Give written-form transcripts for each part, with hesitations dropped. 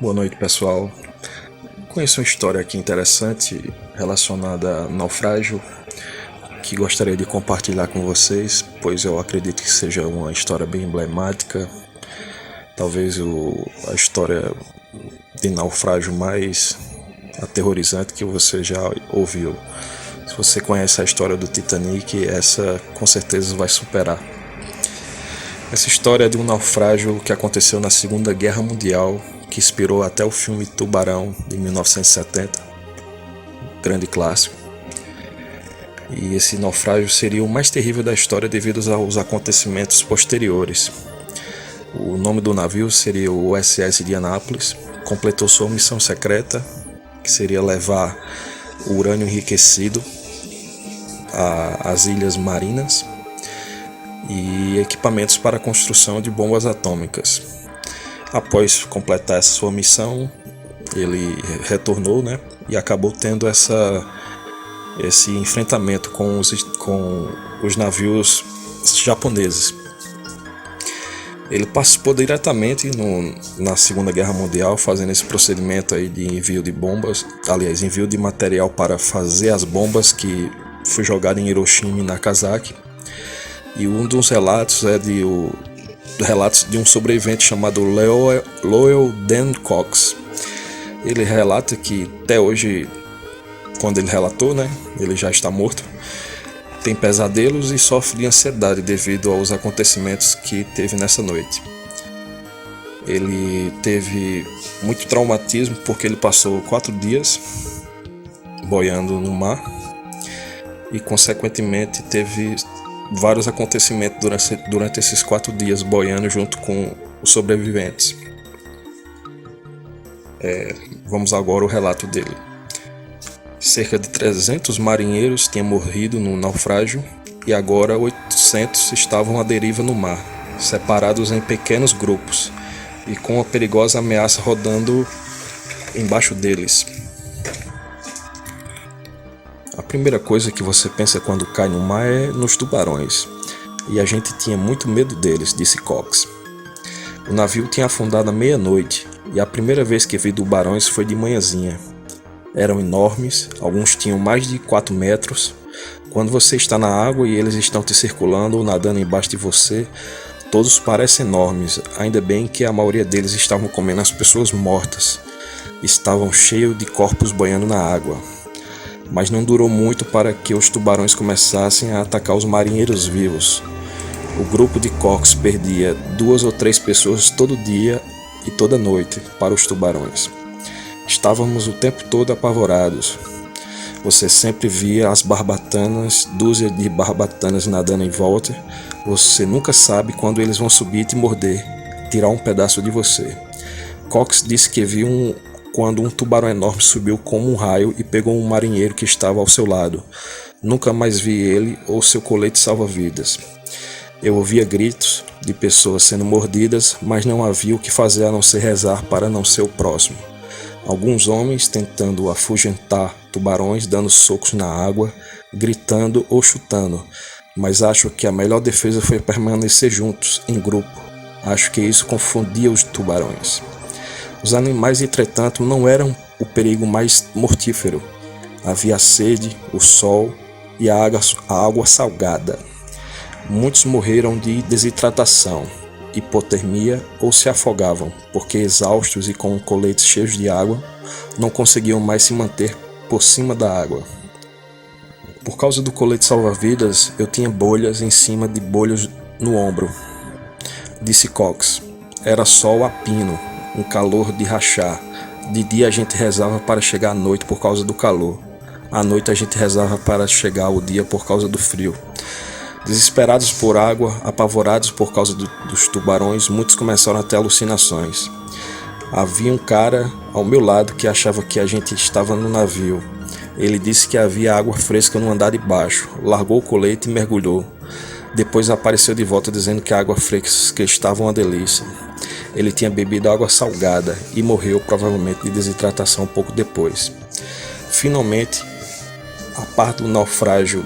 Boa noite, pessoal. Conheço uma história aqui interessante relacionada a naufrágio que gostaria de compartilhar com vocês, pois eu acredito que seja uma história bem emblemática, talvez a história de naufrágio mais aterrorizante que você já ouviu. Se você conhece a história do Titanic, essa com certeza vai superar. Essa história é de um naufrágio que aconteceu na Segunda Guerra Mundial, que inspirou até o filme Tubarão, de 1970, grande clássico. E esse naufrágio seria o mais terrível da história devido aos acontecimentos posteriores. O nome do navio seria o USS Indianapolis, completou sua missão secreta, que seria levar o urânio enriquecido às Ilhas Marinas e equipamentos para a construção de bombas atômicas. Após completar essa sua missão, ele retornou, e acabou tendo esse enfrentamento com os navios japoneses. Ele participou diretamente na Segunda Guerra Mundial, fazendo esse procedimento aí de envio de bombas, aliás, envio de material para fazer as bombas que foi jogado em Hiroshima e Nagasaki. E um dos relatos relatos de um sobrevivente chamado Lowell Dan Cox. Ele relata que até hoje, quando ele relatou, ele já está morto, tem pesadelos e sofre de ansiedade devido aos acontecimentos que teve nessa noite. Ele teve muito traumatismo porque ele passou 4 dias boiando no mar e consequentemente teve vários acontecimentos durante esses 4 dias boiando junto com os sobreviventes. Vamos agora ao relato dele. Cerca de 300 marinheiros tinham morrido no naufrágio e agora 800 estavam à deriva no mar, separados em pequenos grupos e com uma perigosa ameaça rodando embaixo deles. A primeira coisa que você pensa quando cai no mar é nos tubarões, e a gente tinha muito medo deles, disse Cox. O navio tinha afundado à meia-noite, e a primeira vez que vi tubarões foi de manhãzinha. Eram enormes, alguns tinham mais de 4 metros. Quando você está na água e eles estão te circulando ou nadando embaixo de você, todos parecem enormes, ainda bem que a maioria deles estavam comendo as pessoas mortas. Estavam cheios de corpos boiando na água. Mas não durou muito para que os tubarões começassem a atacar os marinheiros vivos. O grupo de Cox perdia 2 ou 3 pessoas todo dia e toda noite para os tubarões. Estávamos o tempo todo apavorados. Você sempre via as barbatanas, dúzia de barbatanas nadando em volta. Você nunca sabe quando eles vão subir e te morder, tirar um pedaço de você. Cox disse que viu quando um tubarão enorme subiu como um raio e pegou um marinheiro que estava ao seu lado. Nunca mais vi ele ou seu colete salva-vidas. Eu ouvia gritos de pessoas sendo mordidas, mas não havia o que fazer a não ser rezar para não ser o próximo. Alguns homens tentando afugentar tubarões, dando socos na água, gritando ou chutando, mas acho que a melhor defesa foi permanecer juntos, em grupo. Acho que isso confundia os tubarões. Os animais, entretanto, não eram o perigo mais mortífero. Havia a sede, o sol e a água salgada. Muitos morreram de desidratação, hipotermia ou se afogavam, porque exaustos e com coletes cheios de água, não conseguiam mais se manter por cima da água. Por causa do colete salva-vidas, eu tinha bolhas em cima de bolhas no ombro, disse Cox. Era sol a pino, um calor de rachar. De dia a gente rezava para chegar à noite por causa do calor. À noite a gente rezava para chegar o dia por causa do frio. Desesperados por água, apavorados por causa dos tubarões, muitos começaram a ter alucinações. Havia um cara ao meu lado que achava que a gente estava no navio. Ele disse que havia água fresca no andar de baixo, largou o colete e mergulhou. Depois apareceu de volta dizendo que a água fresca estava uma delícia. Ele tinha bebido água salgada e morreu provavelmente de desidratação pouco depois. Finalmente, a parte do naufrágio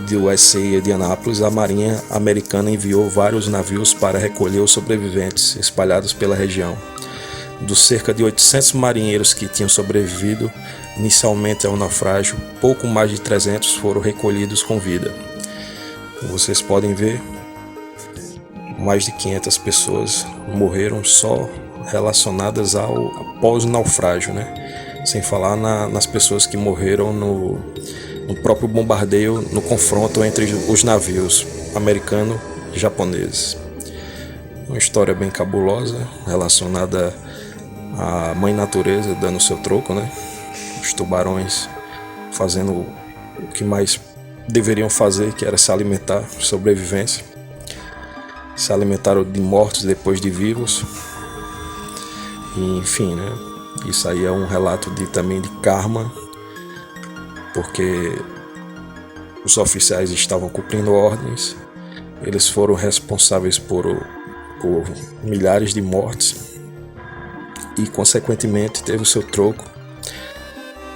do USS Indianapolis, a Marinha Americana enviou vários navios para recolher os sobreviventes espalhados pela região. Dos cerca de 800 marinheiros que tinham sobrevivido inicialmente ao naufrágio, pouco mais de 300 foram recolhidos com vida. Como vocês podem ver, mais de 500 pessoas morreram só relacionadas ao pós-naufrágio, né? Sem falar nas pessoas que morreram no próprio bombardeio, no confronto entre os navios americanos e japoneses. Uma história bem cabulosa, relacionada à mãe natureza dando seu troco, né? Os tubarões fazendo o que mais deveriam fazer, que era se alimentar, sobrevivência. Se alimentaram de mortos depois de vivos. E, enfim, né? Isso aí é um relato também de karma, porque os oficiais estavam cumprindo ordens, eles foram responsáveis por milhares de mortes e, consequentemente, teve o seu troco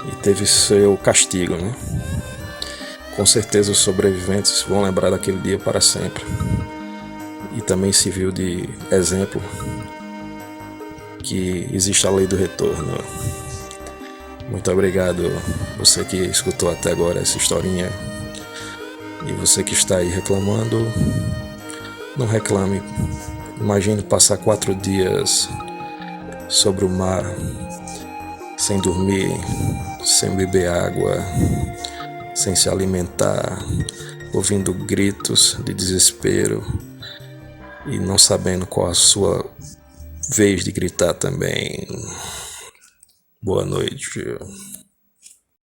e teve seu castigo, né? Com certeza os sobreviventes vão lembrar daquele dia para sempre. E também se viu de exemplo que existe a lei do retorno. Muito obrigado você que escutou até agora essa historinha. E você que está aí reclamando, não reclame. Imagine passar 4 dias sobre o mar, sem dormir, sem beber água, sem se alimentar, ouvindo gritos de desespero e não sabendo qual a sua vez de gritar também. Boa noite.